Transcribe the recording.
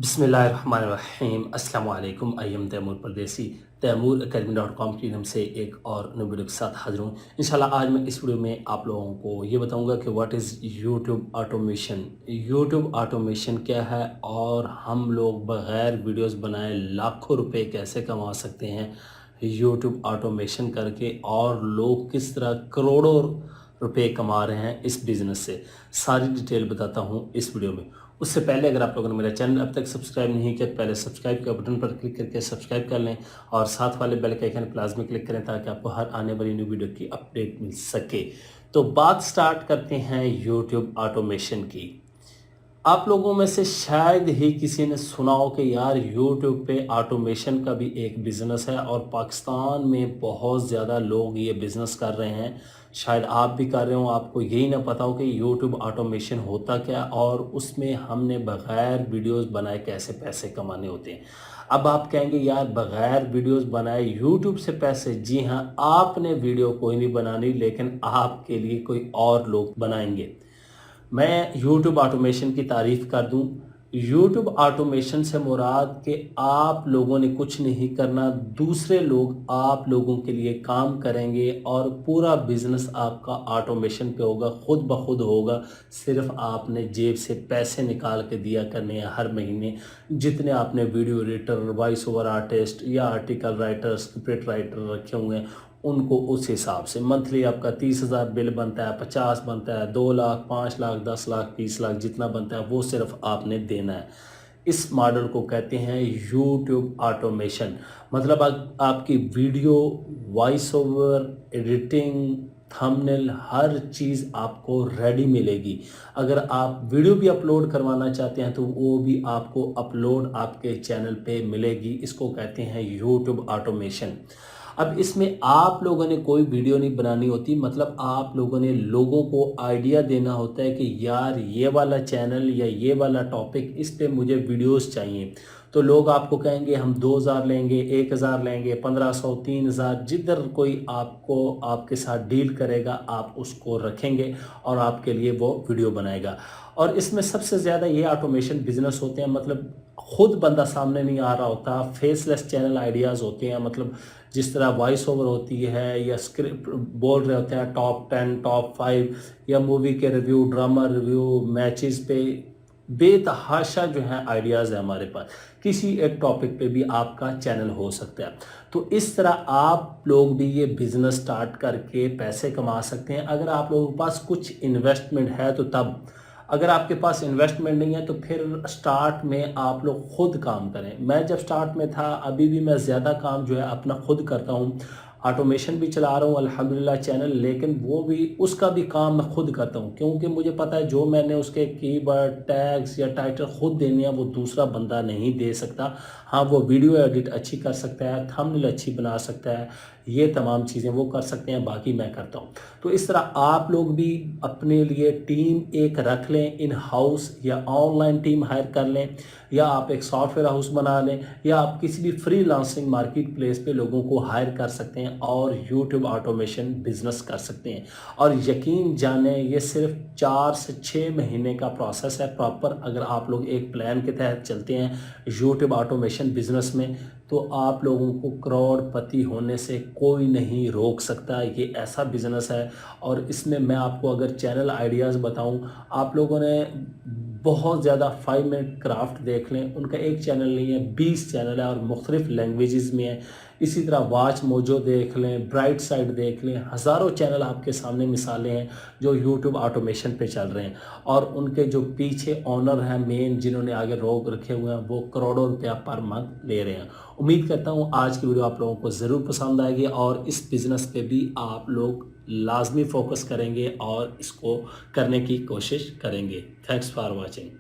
बिस्मिल्लाहिर्रहमानिर्रहीम अस्सलाम वालेकुम। आई एम तैमूर परदेसी तैमूर academy.com की नाम से एक और नई वीडियो के साथ हाजिर हूँ। इंशाल्लाह आज मैं इस वीडियो में आप लोगों को ये बताऊंगा कि what is YouTube automation. YouTube automation क्या है और हम लोग बग़ैर वीडियोस बनाए लाखों रुपए कैसे कमा सकते हैं यूट्यूब ऑटोमेशन करके, और लोग किस तरह करोड़ों रुपए कमा रहे हैं इस बिज़नेस से। सारी डिटेल बताता हूँ इस वीडियो में। उससे पहले अगर आप लोगों ने मेरा चैनल अब तक सब्सक्राइब नहीं किया तो पहले सब्सक्राइब के बटन पर क्लिक करके सब्सक्राइब कर लें और साथ वाले बेल के आइकन प्लस में क्लिक करें ताकि आपको हर आने वाली न्यू वीडियो की अपडेट मिल सके। तो बात स्टार्ट करते हैं यूट्यूब ऑटोमेशन की। आप लोगों में से शायद ही किसी ने सुना हो कि यार यूट्यूब पे ऑटोमेशन का भी एक बिज़नेस है और पाकिस्तान में बहुत ज़्यादा लोग ये बिज़नेस कर रहे हैं। शायद आप भी कर रहे हो, आपको यही ना पता हो कि यूट्यूब ऑटोमेशन होता क्या और उसमें हमने बग़ैर वीडियोस बनाए कैसे पैसे कमाने होते हैं। अब आप कहेंगे यार बग़ैर वीडियोस बनाए यूट्यूब से पैसे? जी हाँ, आपने वीडियो कोई नहीं बनानी, लेकिन आपके लिए कोई और लोग बनाएंगे। मैं यूट्यूब ऑटोमेशन की तारीफ़ कर दूं। यूट्यूब ऑटोमेशन से मुराद कि आप लोगों ने कुछ नहीं करना, दूसरे लोग आप लोगों के लिए काम करेंगे और पूरा बिज़नेस आपका ऑटोमेशन पे होगा, खुद ब खुद होगा। सिर्फ आपने जेब से पैसे निकाल के दिया करने हैं हर महीने। जितने आपने video editor, voice over artist या आर्टिकल राइटर, स्क्रिप्ट राइटर रखे हुए हैं, उनको उस हिसाब से मंथली आपका 30,000 बिल बनता है, 50 बनता है, 2 लाख, 5 लाख, 10 लाख, 20 लाख, जितना बनता है वो सिर्फ आपने देना है। इस मॉडल को कहते हैं यूट्यूब ऑटोमेशन। मतलब आपकी video, voice over, editing, thumbnail, हर चीज़ आपको रेडी मिलेगी। अगर आप वीडियो भी अपलोड करवाना चाहते हैं तो वो भी आपको अपलोड आपके चैनल पे मिलेगी। इसको कहते हैं यूट्यूब ऑटोमेशन। अब इसमें आप लोगों ने कोई वीडियो नहीं बनानी होती, मतलब आप लोगों ने लोगों को आइडिया देना होता है कि यार ये वाला चैनल या ये वाला टॉपिक, इस पे मुझे वीडियोस चाहिए। तो लोग आपको कहेंगे हम 2000 लेंगे, 1000 लेंगे, 1500, 3000, जिधर कोई आपको आपके साथ डील करेगा आप उसको रखेंगे और आपके लिए वो वीडियो बनाएगा। और इसमें सबसे ज़्यादा ये ऑटोमेशन बिजनेस होते हैं, मतलब खुद बंदा सामने नहीं आ रहा होता, फेसलेस चैनल आइडियाज़ होते हैं। मतलब जिस तरह वॉइस ओवर होती है या स्क्रिप्ट बोल रहे होते हैं, टॉप 10, टॉप 5, या मूवी के रिव्यू, ड्रामा रिव्यू, मैचेस पे, बेतहाशा जो है आइडियाज़ है हमारे पास। किसी एक टॉपिक पे भी आपका चैनल हो सकता है। तो इस तरह आप लोग भी ये बिज़नेस स्टार्ट करके पैसे कमा सकते हैं अगर आप लोगों के पास कुछ इन्वेस्टमेंट है तो तब। अगर आपके पास इन्वेस्टमेंट नहीं है तो फिर स्टार्ट में आप लोग खुद काम करें। मैं जब स्टार्ट में था, अभी भी मैं ज़्यादा काम जो है अपना खुद करता हूँ। ऑटोमेशन भी चला रहा हूँ अल्हम्दुलिल्लाह चैनल, लेकिन वो भी, उसका भी काम मैं खुद करता हूँ क्योंकि मुझे पता है जो मैंने उसके कीवर्ड, टैग्स या टाइटल खुद देने हैं वो दूसरा बंदा नहीं दे सकता। हाँ, वो वीडियो एडिट अच्छी कर सकता है, थंबनेल अच्छी बना सकता है, ये तमाम चीज़ें वो कर सकते हैं, बाकी मैं करता हूँ। तो इस तरह आप लोग भी अपने लिए टीम एक रख लें, इन हाउस या ऑनलाइन टीम हायर कर लें, या आप एक सॉफ्टवेयर हाउस बना लें, या आप किसी भी फ्रीलांसिंग मार्केट प्लेस पे लोगों को हायर कर सकते हैं और यूट्यूब ऑटोमेशन बिजनेस कर सकते हैं। और यकीन जाने ये सिर्फ 4 से 6 महीने का प्रोसेस है प्रॉपर। अगर आप लोग एक प्लान के तहत चलते हैं यूट्यूब ऑटोमेशन बिजनेस में, तो आप लोगों को करोड़पति होने से कोई नहीं रोक सकता। ये ऐसा बिजनेस है। और इसमें मैं आपको अगर चैनल आइडियाज़ बताऊं, आप लोगों ने बहुत ज़्यादा 5 मिनट क्राफ्ट देख लें, उनका एक चैनल नहीं है, 20 चैनल है और मुख्तलिफ लैंग्वेजेस में है। इसी तरह वाच मोजो देख लें, ब्राइट साइड देख लें, हज़ारों चैनल आपके सामने मिसालें हैं जो यूट्यूब ऑटोमेशन पे चल रहे हैं। और उनके जो पीछे ऑनर हैं मेन, जिन्होंने आगे रोग रखे हुए हैं, वो करोड़ों रुपया पर मंथ ले रहे हैं। उम्मीद करता हूँ आज की वीडियो आप लोगों को ज़रूर पसंद आएगी और इस बिज़नेस पे भी आप लोग लाजमी फोकस करेंगे और इसको करने की कोशिश करेंगे। Thanks for watching.